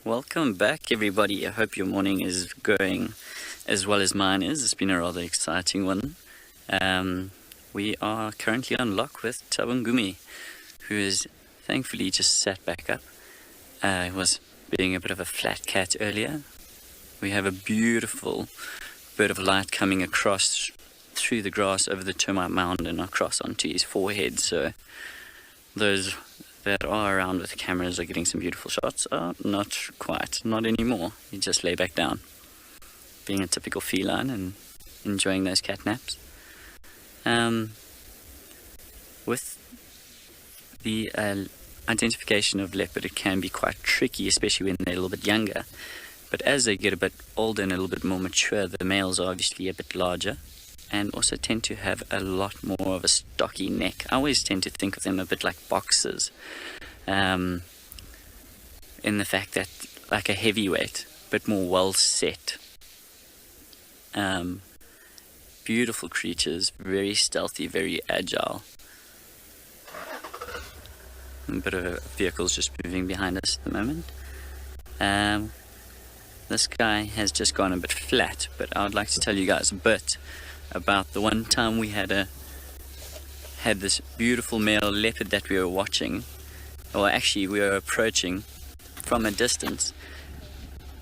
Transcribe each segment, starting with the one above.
Welcome back, everybody. I hope your morning is going as well as mine is. It's been a rather exciting one. We are currently on lock with Tavangumi, who is thankfully just sat back up. Was being a bit of a flat cat earlier. We have a beautiful bit of light coming across through the grass over the termite mound and across onto his forehead. So those that are around with cameras are getting some beautiful shots. Not quite, not anymore. You just lay back down, being a typical feline and enjoying those cat naps. With the identification of leopard, it can be quite tricky, especially when they're a little bit younger. But as they get a bit older and a little bit more mature, the males are obviously a bit larger and also tend to have a lot more of a stocky neck. I always tend to think of them a bit like boxers, in the fact that like a heavyweight, but more well set. Beautiful creatures, very stealthy, very agile. A bit of vehicles just moving behind us at the moment. This guy has just gone a bit flat, but I would like to tell you guys a bit about the one time we had this beautiful male leopard that we were watching, or actually we were approaching from a distance.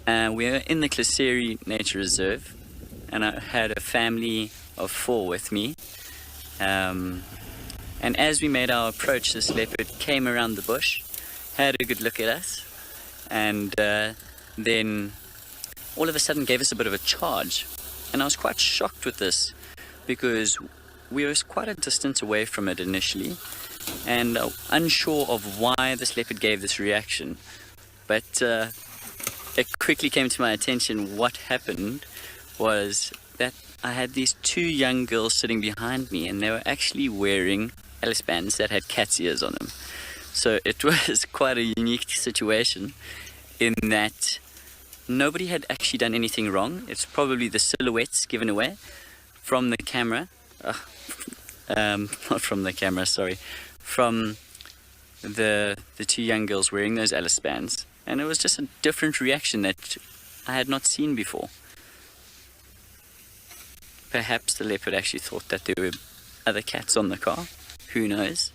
We were in the Klaseri Nature Reserve, and I had a family of 4 with me. And as we made our approach, this leopard came around the bush, had a good look at us, and then all of a sudden gave us a bit of a charge. And I was quite shocked with this, because we were quite a distance away from it initially, and unsure of why this leopard gave this reaction. But it quickly came to my attention what happened was that I had these 2 young girls sitting behind me, and they were actually wearing Alice bands that had cat's ears on them. So it was quite a unique situation in that nobody had actually done anything wrong. It's probably the silhouettes given away from the camera. Not from the camera, sorry. From the 2 young girls wearing those Alice bands. And it was just a different reaction that I had not seen before. Perhaps the leopard actually thought that there were other cats on the car. Who knows?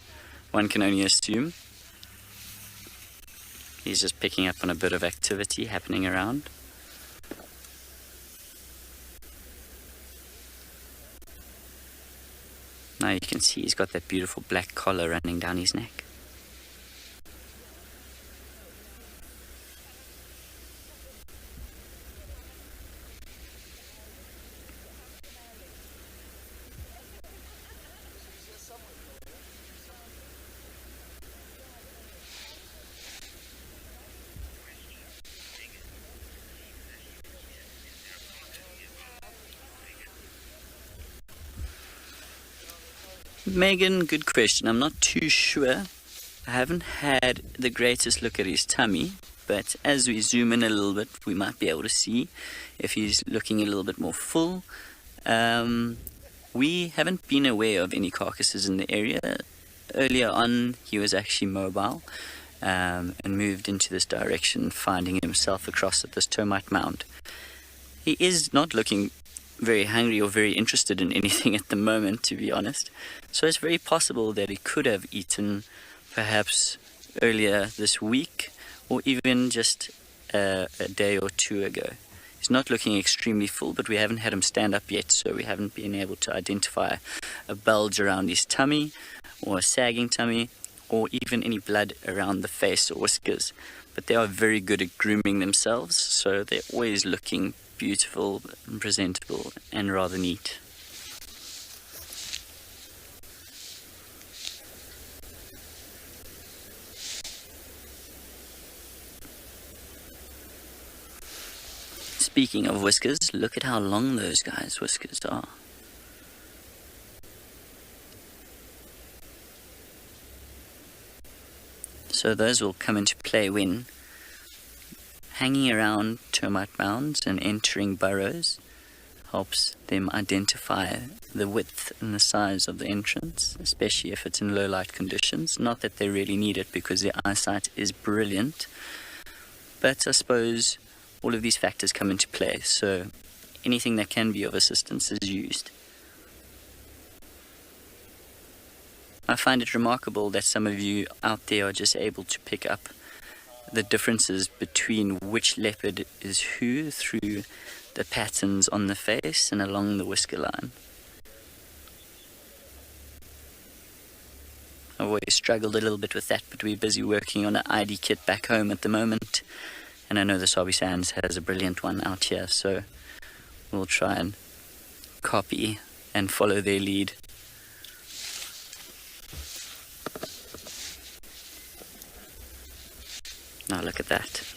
One can only assume. He's just picking up on a bit of activity happening around. Now you can see he's got that beautiful black collar running down his neck. Megan, good question. I'm not too sure. I haven't had the greatest look at his tummy, but as we zoom in a little bit, we might be able to see if he's looking a little bit more full. We haven't been aware of any carcasses in the area. Earlier on, he was actually mobile and moved into this direction, finding himself across at this termite mound. He is not looking very hungry or very interested in anything at the moment, to be honest. So it's very possible that he could have eaten perhaps earlier this week, or even just a day or 2 ago. He's not looking extremely full, but we haven't had him stand up yet, so we haven't been able to identify a bulge around his tummy, or a sagging tummy, or even any blood around the face or whiskers. But they are very good at grooming themselves, so they're always looking beautiful and presentable and rather neat. Speaking of whiskers, look at how long those guys' whiskers are. So those will come into play when hanging around termite mounds and entering burrows helps them identify the width and the size of the entrance, especially if it's in low light conditions. Not that they really need it because their eyesight is brilliant, But I suppose all of these factors come into play, so anything that can be of assistance is used. I find it remarkable that some of you out there are just able to pick up the differences between which leopard is who through the patterns on the face and along the whisker line. I've always struggled a little bit with that, but we're busy working on an ID kit back home at the moment, and I know the Sabi Sands has a brilliant one out here, so we'll try and copy and follow their lead. Now look at that.